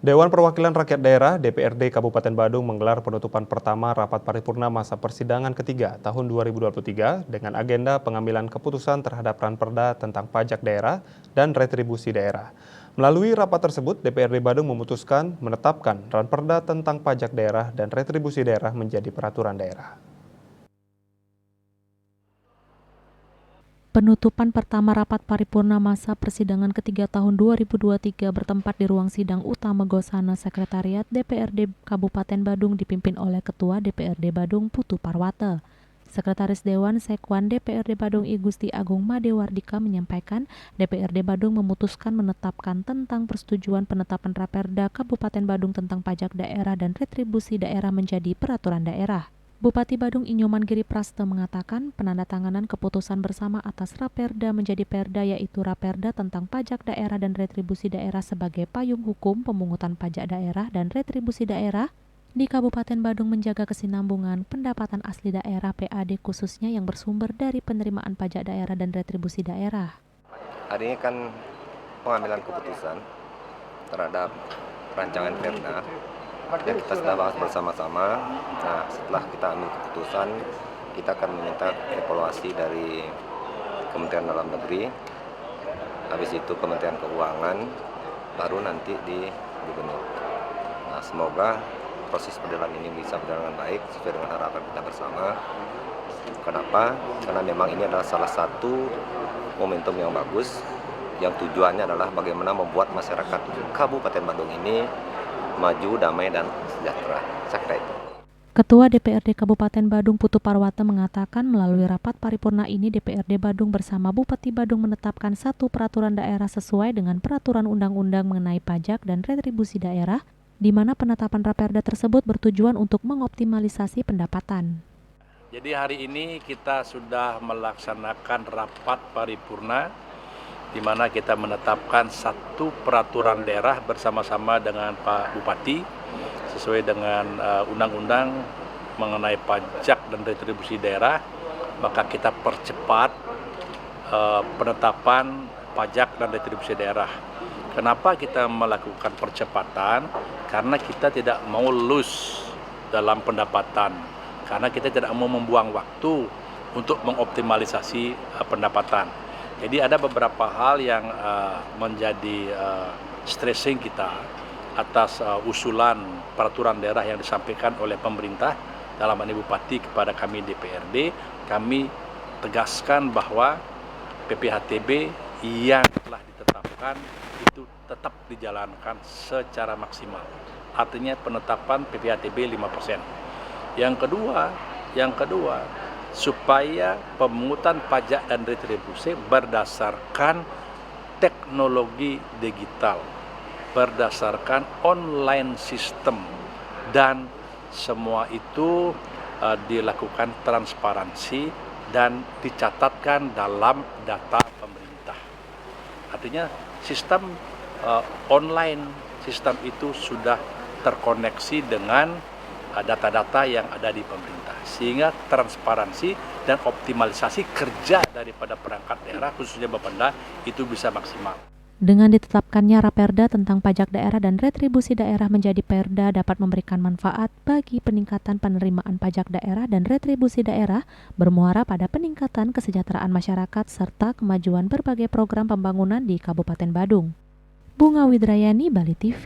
Dewan Perwakilan Rakyat Daerah (DPRD) Kabupaten Badung menggelar penutupan pertama rapat paripurna masa persidangan ketiga tahun 2023 dengan agenda pengambilan keputusan terhadap Ranperda tentang pajak daerah dan retribusi daerah. Melalui rapat tersebut, DPRD Badung memutuskan menetapkan Ranperda tentang pajak daerah dan retribusi daerah menjadi peraturan daerah. Penutupan pertama rapat paripurna masa persidangan ketiga tahun 2023 bertempat di ruang sidang utama Gosana Sekretariat DPRD Kabupaten Badung dipimpin oleh Ketua DPRD Badung Putu Parwata. Sekretaris Dewan Sekwan DPRD Badung I Gusti Agung Madewardika menyampaikan DPRD Badung memutuskan menetapkan tentang persetujuan penetapan Raperda Kabupaten Badung tentang pajak daerah dan retribusi daerah menjadi peraturan daerah. Bupati Badung Inyoman Giri Praste mengatakan penandatanganan keputusan bersama atas Raperda menjadi Perda yaitu Raperda tentang pajak daerah dan retribusi daerah sebagai payung hukum pemungutan pajak daerah dan retribusi daerah di Kabupaten Badung menjaga kesinambungan pendapatan asli daerah PAD khususnya yang bersumber dari penerimaan pajak daerah dan retribusi daerah. Hari ini kan pengambilan keputusan terhadap rancangan Perda yang kita sudah bahas bersama-sama. Nah, setelah kita ambil keputusan, kita akan meminta evaluasi dari Kementerian Dalam Negeri, habis itu Kementerian Keuangan, baru nanti di Gubernur. Nah, semoga proses perjalanan ini bisa berjalan dengan baik sesuai dengan harapan kita bersama. Kenapa? Karena memang ini adalah salah satu momentum yang bagus, yang tujuannya adalah bagaimana membuat masyarakat Kabupaten Badung ini maju, damai, dan sejahtera. Saya itu. Ketua DPRD Kabupaten Badung Putu Parwata mengatakan melalui rapat paripurna ini DPRD Badung bersama Bupati Badung menetapkan satu peraturan daerah sesuai dengan peraturan undang-undang mengenai pajak dan retribusi daerah, di mana penetapan Raperda tersebut bertujuan untuk mengoptimalisasi pendapatan. Jadi hari ini kita sudah melaksanakan rapat paripurna di mana kita menetapkan satu peraturan daerah bersama-sama dengan Pak Bupati sesuai dengan undang-undang mengenai pajak dan retribusi daerah, maka kita percepat penetapan pajak dan retribusi daerah. Kenapa kita melakukan percepatan? Karena kita tidak mau lose dalam pendapatan, karena kita tidak mau membuang waktu untuk mengoptimalisasi pendapatan. Jadi ada beberapa hal yang menjadi stressing kita atas usulan peraturan daerah yang disampaikan oleh pemerintah dalam hal ini Bupati kepada kami DPRD. Kami tegaskan bahwa PPHTB yang telah ditetapkan itu tetap dijalankan secara maksimal. Artinya penetapan PPHTB 5%. Yang kedua, supaya pemungutan pajak dan retribusi berdasarkan teknologi digital, berdasarkan online system, dan semua itu dilakukan transparansi dan dicatatkan dalam data pemerintah. Artinya sistem online, sistem itu sudah terkoneksi dengan data-data yang ada di pemerintah, sehingga transparansi dan optimalisasi kerja daripada perangkat daerah khususnya Bapenda itu bisa maksimal. Dengan ditetapkannya Raperda tentang pajak daerah dan retribusi daerah menjadi Perda dapat memberikan manfaat bagi peningkatan penerimaan pajak daerah dan retribusi daerah, bermuara pada peningkatan kesejahteraan masyarakat serta kemajuan berbagai program pembangunan di Kabupaten Badung. Bunga Widrayani, Bali TV.